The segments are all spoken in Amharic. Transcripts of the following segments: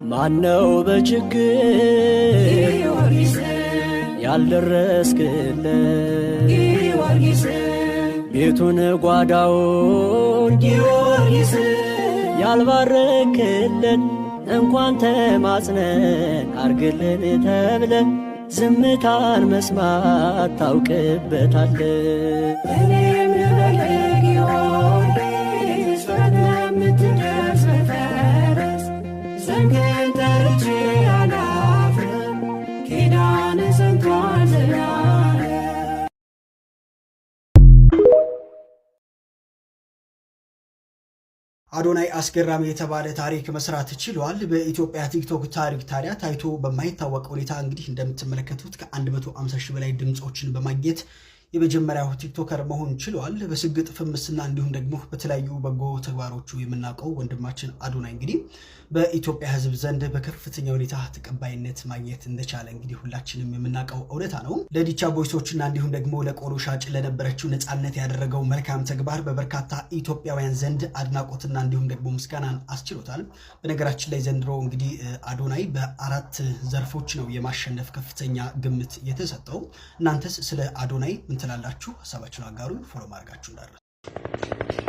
ማነው በችግር ያልደረስክለት ቤቱን ጓዳውን ያልባረክለት እንኳን ተማጽነን አርግልን ተብለን ዝምታን መስማት ታውቅበታለ እኔም ለጊዮርጊስ ስለምትደርስ ፈረስ ዘንግን ጠርቼ አላፍርም ኪዳን ሰምቷል ዘላለም። አዶናይ አስገራሚ የተባለ ታሪክ መስራት ችሏል። በኢትዮጵያ ቲክቶክ ታሪክ ታዲያ ታይቶ በማይታወቅ ሁኔታ እንግዲህ እንደምትመለከቱት ከ150 ሺህ በላይ ድምጾችን በማግኘት የመጀመሪያው ቲክቶከር መሆን ችሏል። በስግጥ ፍምስና እንዲሁም ደግሞ በተለያዩ በጎ ተግባሮቹ የምናውቀው ወንድማችን አዶናይ እንግዲህ በኢትዮጵያ ሕዝብ ዘንድ በከፍተኛ ሁኔታ ተቀባይነት ማግኘት እንደቻለ እንግዲህ ሁላችንም የምናውቀው እውነታ ነው። ለዲቻ ቦይሶችና እንዲሁም ደግሞ ለቆሎ ሻጭ ለነበረችው ነፃነት ያደረገው መልካም ተግባር በበርካታ ኢትዮጵያውያን ዘንድ አድናቆትና እንዲሁም ደግሞ ምስጋናን አስችሎታል። በነገራችን ላይ ዘንድሮ እንግዲህ አዶናይ በ4 ዘርፎች ነው የማሸነፍ ከፍተኛ ግምት የተሰጠው። እናንተስ ስለ አዶናይ ምን ትላላችሁ? ሐሳባችሁን አጋሩ። ፎሎ ማድረጋችሁ እንዳትረሱ።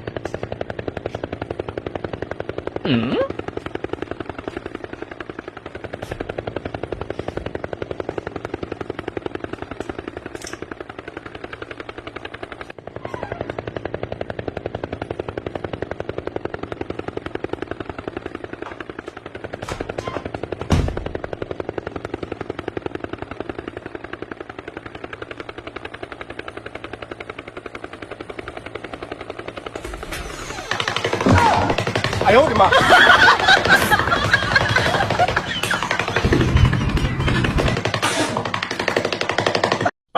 哎呦我的妈！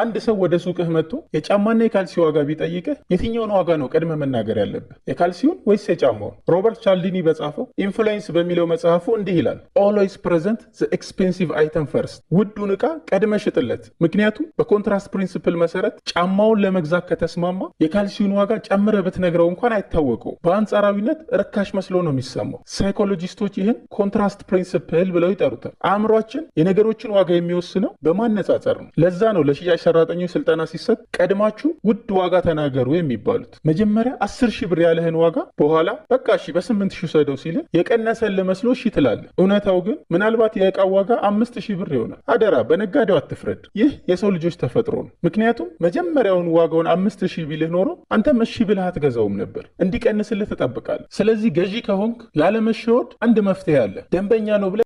አንድ ሰው ወደ ሱቅህ መጥቶ የጫማና የካልሲ ዋጋ ቢጠይቅህ የትኛውን ዋጋ ነው ቀድመ መናገር ያለብህ? የካልሲውን ወይስ የጫማውን? ሮበርት ቻልዲኒ በጻፈው ኢንፍሉዌንስ በሚለው መጽሐፉ እንዲህ ይላል፣ ኦልዌይስ ፕሬዘንት ዘ ኤክስፔንሲቭ አይተም ፈርስት። ውዱን ዕቃ ቀድመ ሽጥለት። ምክንያቱም በኮንትራስት ፕሪንሲፕል መሰረት ጫማውን ለመግዛት ከተስማማ የካልሲውን ዋጋ ጨምረ ብትነግረው እንኳን አይታወቀው፣ በአንጻራዊነት ርካሽ መስሎ ነው የሚሰማው። ሳይኮሎጂስቶች ይህን ኮንትራስት ፕሪንሲፕል ብለው ይጠሩታል። አእምሯችን የነገሮችን ዋጋ የሚወስነው በማነጻጸር ነው። ለዛ ነው ለሽያጭ ሰራተኞች ስልጠና ሲሰጥ ቀድማችሁ ውድ ዋጋ ተናገሩ የሚባሉት። መጀመሪያ 10 ሺህ ብር ያለህን ዋጋ በኋላ በቃ እሺ በ8 ሺህ ሰደው ሲል የቀነሰልህ መስሎ እሺ ትላለህ። እውነታው ግን ምናልባት የዕቃው ዋጋ 5 ሺህ ብር ይሆናል። አደራ በነጋዴው አትፍረድ። ይህ የሰው ልጆች ተፈጥሮ ነው። ምክንያቱም መጀመሪያውን ዋጋውን 5 ሺህ ቢልህ ኖሮ አንተም እሺ ብለህ አትገዛውም ነበር፣ እንዲቀንስልህ ትጠብቃለህ። ስለዚህ ገዢ ከሆንክ ላለመሸወድ አንድ መፍትሄ አለ። ደንበኛ ነው ብለህ